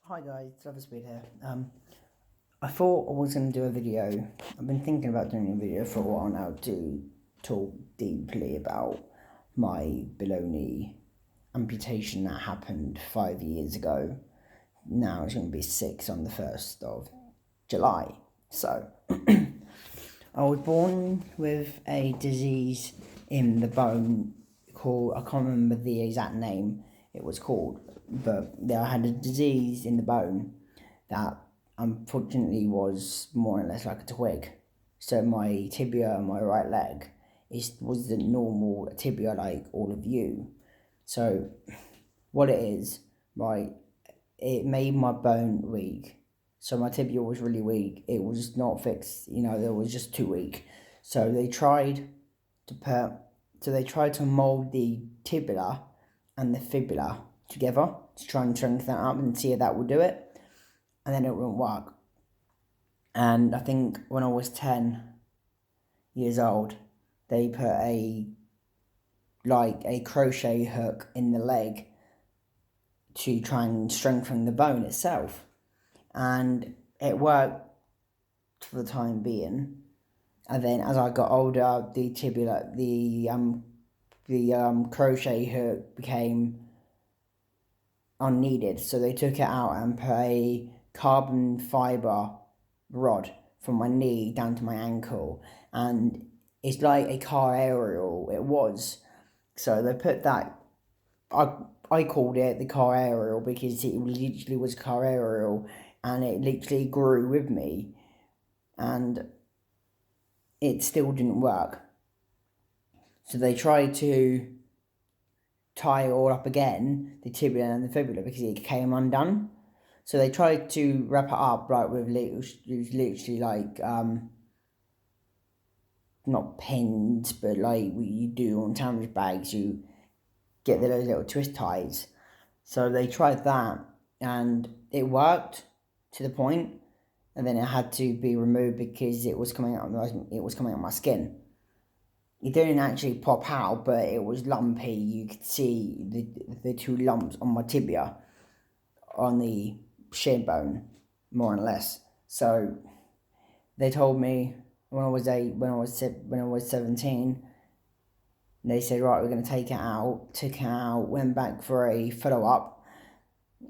Hi guys, Trevor Speed here. I thought I was going to do a video. I've been thinking about doing a video for a while now to talk deeply about my baloney amputation that happened 5 years ago. Now it's going to be 6 on the 1st of July. So, I was born with a disease in the bone called, I can't remember the exact name it was called, but I had a disease in the bone that unfortunately was more or less like a twig. So my tibia and my right leg was the normal tibia like all of you. So what it is, right, it made my bone weak. So my tibia was really weak. It was not fixed, it was just too weak. So they tried to mold the tibia and the fibula together to try and strengthen that up and see if that would do it. And then it wouldn't work. And I think when I was 10 years old, they put a crochet hook in the leg to try and strengthen the bone itself. And it worked for the time being. And then as I got older, the tibia, the crochet hook became unneeded. So they took it out and put a carbon fiber rod from my knee down to my ankle. And it's like a car aerial, it was. So they put that, I called it the car aerial because it literally was a car aerial and it literally grew with me. And it still didn't work. So they tried to tie it all up again, the tibia and the fibula, because it came undone. So they tried to wrap it up with literally like not pins, but like what you do on sandwich bags, you get those little twist ties. So they tried that and it worked to the point, and then it had to be removed because it was coming out my skin. It didn't actually pop out, but it was lumpy. You could see the two lumps on my tibia, on the shin bone, more or less. So they told me when I was 17, they said, right, we're going to take it out. Took it out, went back for a follow up,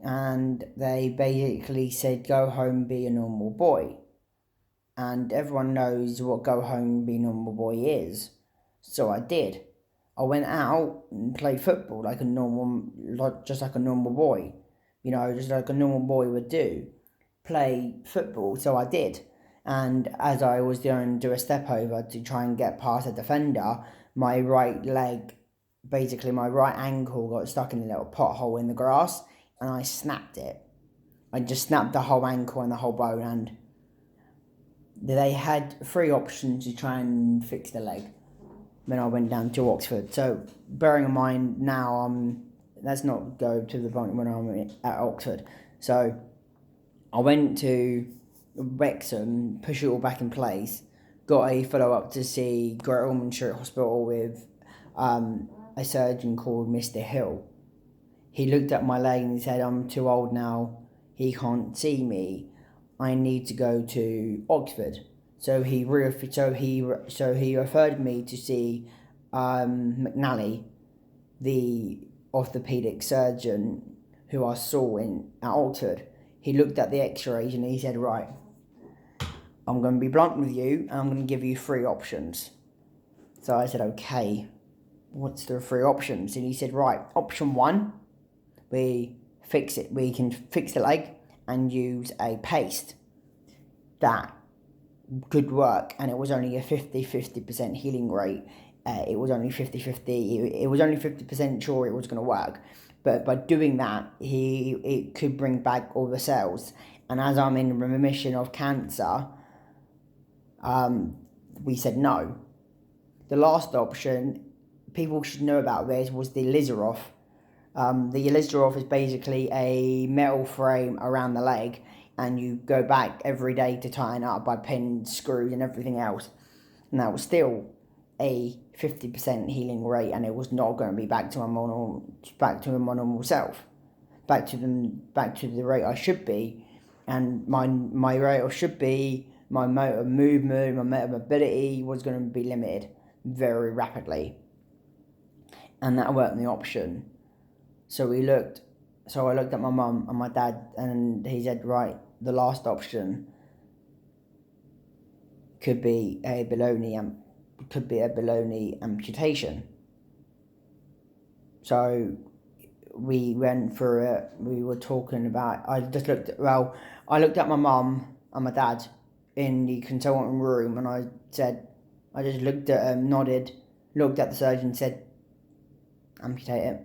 and they basically said, go home, be a normal boy. And everyone knows what go home, be a normal boy is. So I did. I went out and played football just like a normal boy. Just like a normal boy would do. Play football, so I did. And as I was going to do a step over to try and get past a defender, my right leg, basically my right ankle, got stuck in a little pothole in the grass and I snapped it. I just snapped the whole ankle and the whole bone, and they had 3 options to try and fix the leg when I went down to Oxford. So bearing in mind now, let's not go to the point when I'm at Oxford. So I went to Wrexham, push it all back in place, got a follow up to see Great Ormond Street Hospital with a surgeon called Mr. Hill. He looked at my leg and he said, I'm too old now, he can't see me, I need to go to Oxford. So he referred me to see McNally, the orthopaedic surgeon who I saw at Oxford. He looked at the x-rays and he said, right, I'm going to be blunt with you and I'm going to give you 3 options. So I said, okay, what's the 3 options? And he said, right, option 1, we can fix the leg and use a paste. That could work, and it was only a 50% healing rate. It was only 50-50. It was only 50% sure it was going to work. But by doing that, it could bring back all the cells. And as I'm in remission of cancer, we said no. The last option, people should know about this, was the Lizaroff. The Lizaroff is basically a metal frame around the leg, and you go back every day to tighten up by pins, screws, and everything else. And that was still a 50% healing rate, and it was not going to be back to my normal self. back to the rate I should be, and my rate should be my motor movement, my motor mobility was going to be limited very rapidly, and that weren't the option. So I looked at my mum and my dad, and he said, right, the last option could be a below-knee amputation. So we went through it. We were talking about. I looked at my mum and my dad in the consulting room, and I just looked at him, nodded, looked at the surgeon, said, amputate it.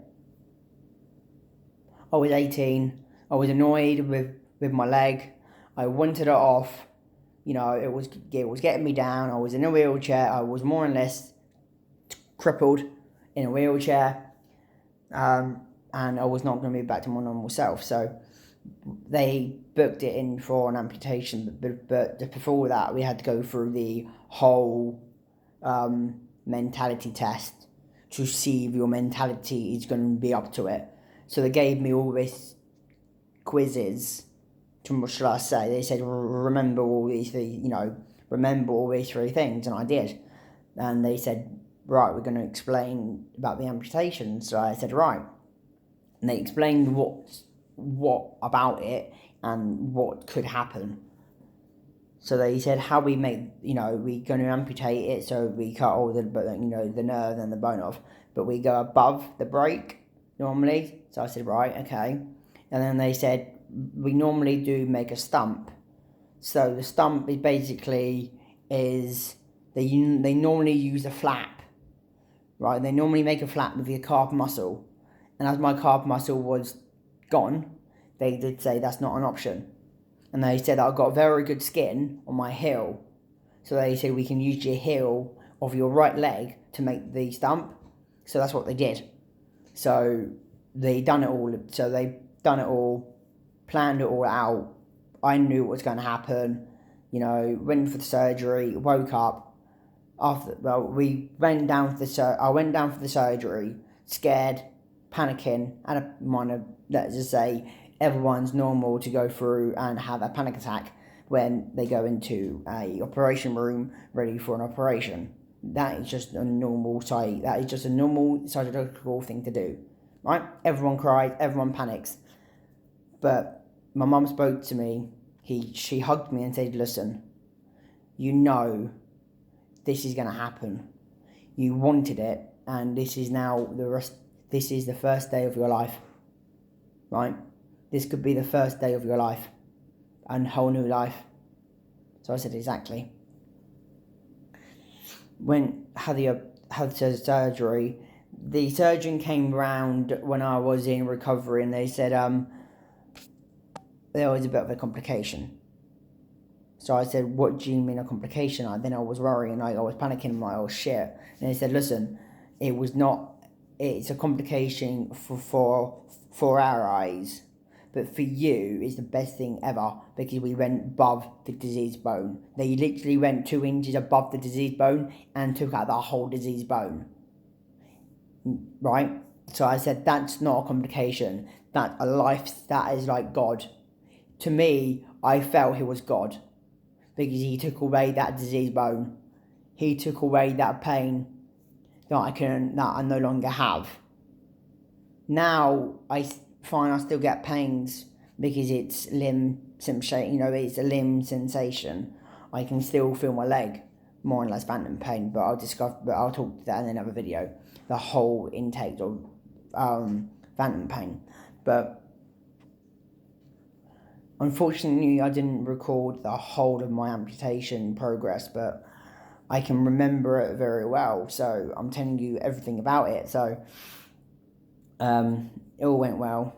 I was 18. I was annoyed with my leg. I wanted it off. It was getting me down. I was in a wheelchair. I was more or less crippled in a wheelchair. And I was not going to be back to my normal self. So they booked it in for an amputation. But before that, we had to go through the whole mentality test to see if your mentality is going to be up to it. So they gave me all these quizzes. What should I say? They said, remember all these three things, and I did. And they said, right, we're going to explain about the amputation. So I said, right. And they explained what about it and what could happen. So they said how we make, we're going to amputate it, so we cut all the nerve and the bone off, but we go above the break normally. So I said, right, okay. And then they said, we normally do make a stump. So the stump is basically they normally use a flap, right? They normally make a flap with your calf muscle. And as my calf muscle was gone, they did say that's not an option. And they said I've got very good skin on my heel. So they said we can use your heel of your right leg to make the stump. So that's what they did. So they done it all, planned it all out. I knew what was going to happen. Went for the surgery, woke up. I went down for the surgery, scared, panicking, let's just say, everyone's normal to go through and have a panic attack when they go into a operation room ready for an operation. That is just a normal psychological thing to do, right? Everyone cries, everyone panics. But my mum spoke to me. She hugged me and said, listen, this is going to happen. You wanted it, and this is the first day of your life, right? This could be the first day of your life, and whole new life. So I said, exactly. Had the surgery, the surgeon came round when I was in recovery, and they said, there was a bit of a complication. So I said, what do you mean a complication? Then I was worrying, I was panicking, shit. And they said, listen, it's a complication for our eyes, but for you, it's the best thing ever, because we went above the diseased bone. They literally went 2 inches above the diseased bone and took out the whole diseased bone. Right? So I said, that's not a complication. That's a life, that is like God. To me, I felt he was God, because he took away that diseased bone. He took away that pain that I no longer have. Now I find I still get pains because it's limb sensation. It's a limb sensation. I can still feel my leg, more or less phantom pain. But I'll talk to that in another video. The whole intake of phantom pain, but. Unfortunately, I didn't record the whole of my amputation progress, but I can remember it very well, so I'm telling you everything about it. So, it all went well.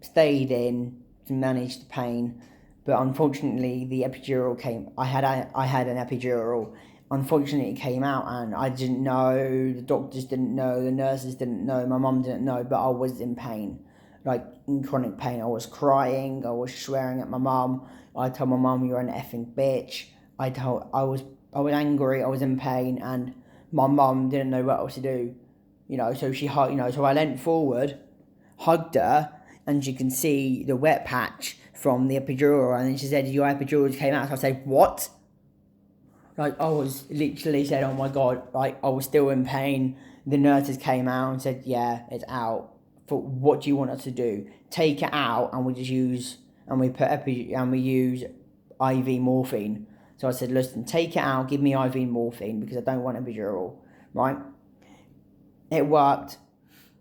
Stayed in to manage the pain, but unfortunately, the epidural came. I had an epidural. Unfortunately, it came out, and I didn't know. The doctors didn't know. The nurses didn't know. My mum didn't know, but I was in pain. Like, in chronic pain. I was crying, I was swearing at my mum. I told my mum, you're an effing bitch. I was angry, I was in pain, and my mum didn't know what else to do. So she so I leant forward, hugged her, and she can see the wet patch from the epidural. And then she said, your epidural came out. So I said, what? Like, I was literally said, oh my God, like, I was still in pain. The nurses came out and said, yeah, it's out. But what do you want us to do? Take it out and we just use, and we use IV morphine. So I said, listen, take it out, give me IV morphine because I don't want epidural, right? It worked.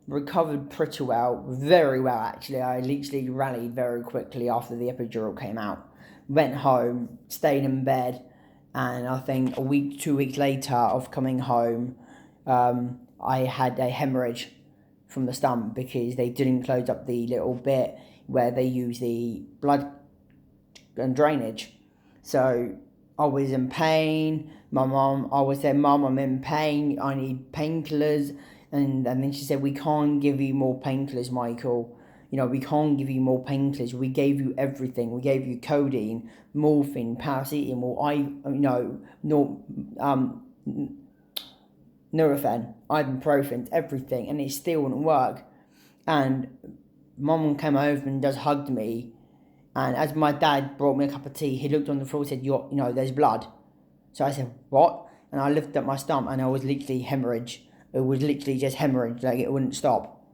Recovered pretty well, very well actually. I literally rallied very quickly after the epidural came out. Went home, stayed in bed, and I think a week, 2 weeks later of coming home, I had a hemorrhage from the stump because they didn't close up the little bit where they use the blood and drainage. So I was in pain. I always said, Mum, I'm in pain. I need painkillers. And then she said, we can't give you more painkillers, Michael. We can't give you more painkillers. We gave you everything. We gave you codeine, morphine, paracetamol, Nurofen, ibuprofen, everything. And it still wouldn't work. And Mum came over and just hugged me. And as my dad brought me a cup of tea, he looked on the floor and said, there's blood. So I said, what? And I lifted up my stump and I was literally hemorrhage. It was literally just hemorrhage, like it wouldn't stop.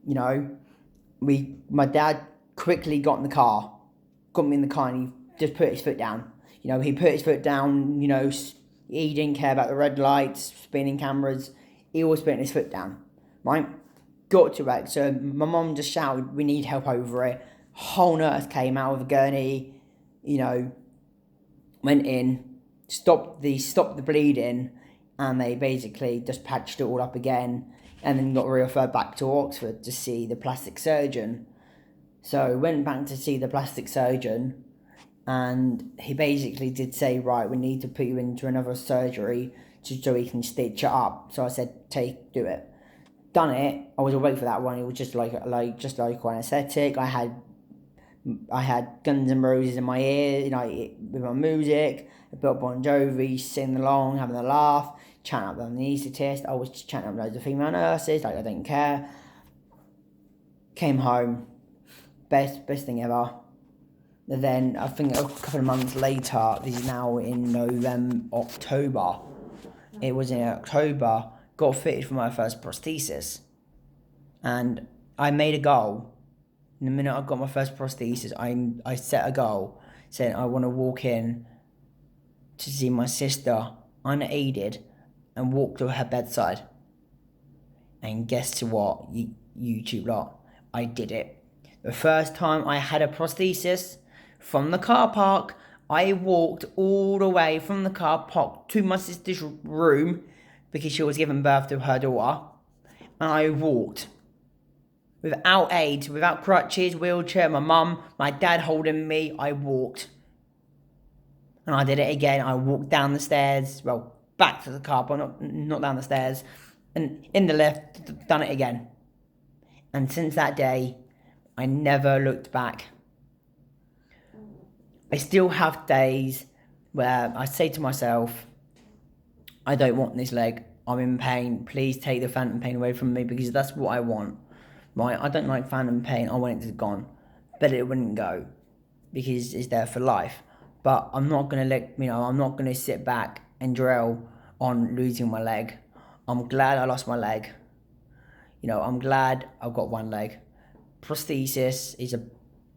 My dad quickly got me in the car and he just put his foot down. He put his foot down, he didn't care about the red lights, spinning cameras. He was putting his foot down, right? Got to it. So my mum just shouted, we need help over it. Whole nurse came out with a gurney, went in, stopped the bleeding, and they basically just patched it all up again and then got referred back to Oxford to see the plastic surgeon. So went back to see the plastic surgeon and he basically did say, right, we need to put you into another surgery so he can stitch it up. So I said, do it. Done it. I was awake for that one. It was just like anesthetic. I had Guns N' Roses in my ear, with my music. I put Bon Jovi, singing along, having a laugh, chatting up the anaesthetist. I was just chatting up loads of female nurses, I didn't care. Came home, best thing ever. And then I think a couple of months later, this is now in October. It was in October, got fitted for my first prosthesis. And I made a goal. The minute I got my first prosthesis, I set a goal, saying I want to walk in to see my sister unaided and walk to her bedside. And guess what, YouTube lot? I did it. The first time I had a prosthesis from the car park, I walked all the way from the car park to my sister's room because she was giving birth to her daughter. And I walked. Without aids, without crutches, wheelchair, my mum, my dad holding me, I walked. And I did it again. I walked down the stairs, back to the car, but not down the stairs. And in the lift, done it again. And since that day, I never looked back. I still have days where I say to myself, I don't want this leg. I'm in pain. Please take the phantom pain away from me because that's what I want. Right, I don't like phantom pain. I want it to gone, but it wouldn't go because it's there for life. But I'm not gonna I'm not gonna sit back and dwell on losing my leg. I'm glad I lost my leg. I'm glad I've got one leg. Prosthesis is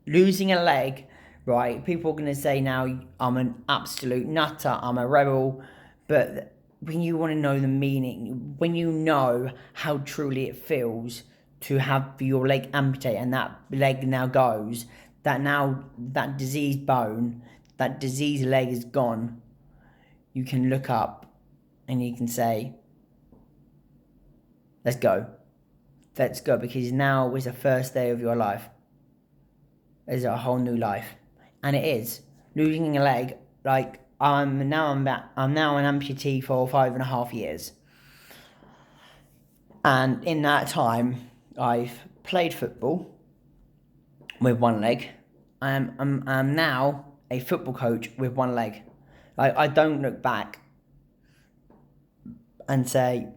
losing a leg, right? People are gonna say now I'm an absolute nutter. I'm a rebel, but when you want to know the meaning, when you know how truly it feels to have your leg amputated and that leg now goes, that diseased bone, that diseased leg is gone, you can look up and you can say, let's go, because now is the first day of your life. It's a whole new life. And it is. Losing a leg, I'm now an amputee for 5.5 years. And in that time, I've played football with one leg. I'm now a football coach with one leg. I don't look back and say,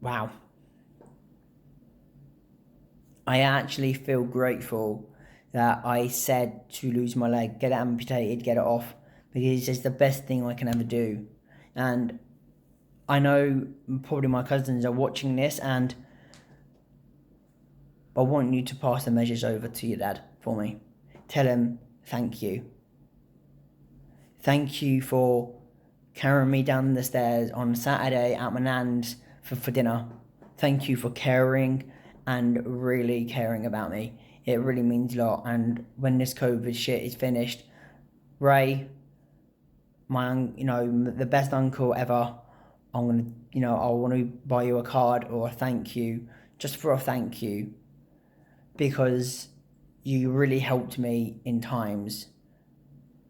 wow, I actually feel grateful that I said to lose my leg, get it amputated, get it off, because it's the best thing I can ever do. And I know probably my cousins are watching this, and I want you to pass the measures over to your dad for me. Tell him thank you. Thank you for carrying me down the stairs on Saturday at my nan's for dinner. Thank you for caring and really caring about me. It really means a lot. And when this COVID shit is finished, Ray, the best uncle ever, I'm gonna, I want to buy you a card or a thank you, just for a thank you, because you really helped me in times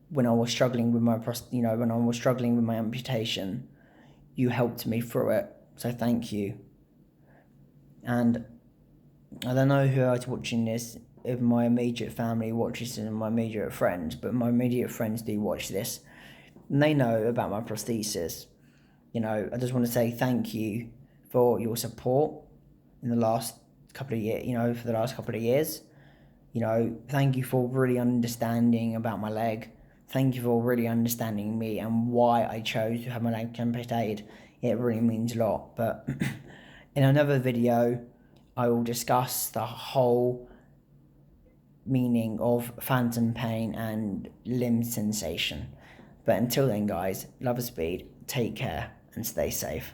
when I was struggling with when I was struggling with my amputation. You helped me through it, so thank you. And I don't know who else watching this, if my immediate family watches and my immediate friends, but my immediate friends do watch this, and they know about my prosthesis. I just want to say thank you for your support in the last couple of years, for the last couple of years. Thank you for really understanding about my leg. Thank you for really understanding me and why I chose to have my leg amputated. It really means a lot. But in another video, I will discuss the whole meaning of phantom pain and limb sensation. But until then, guys, love and speed, take care and stay safe.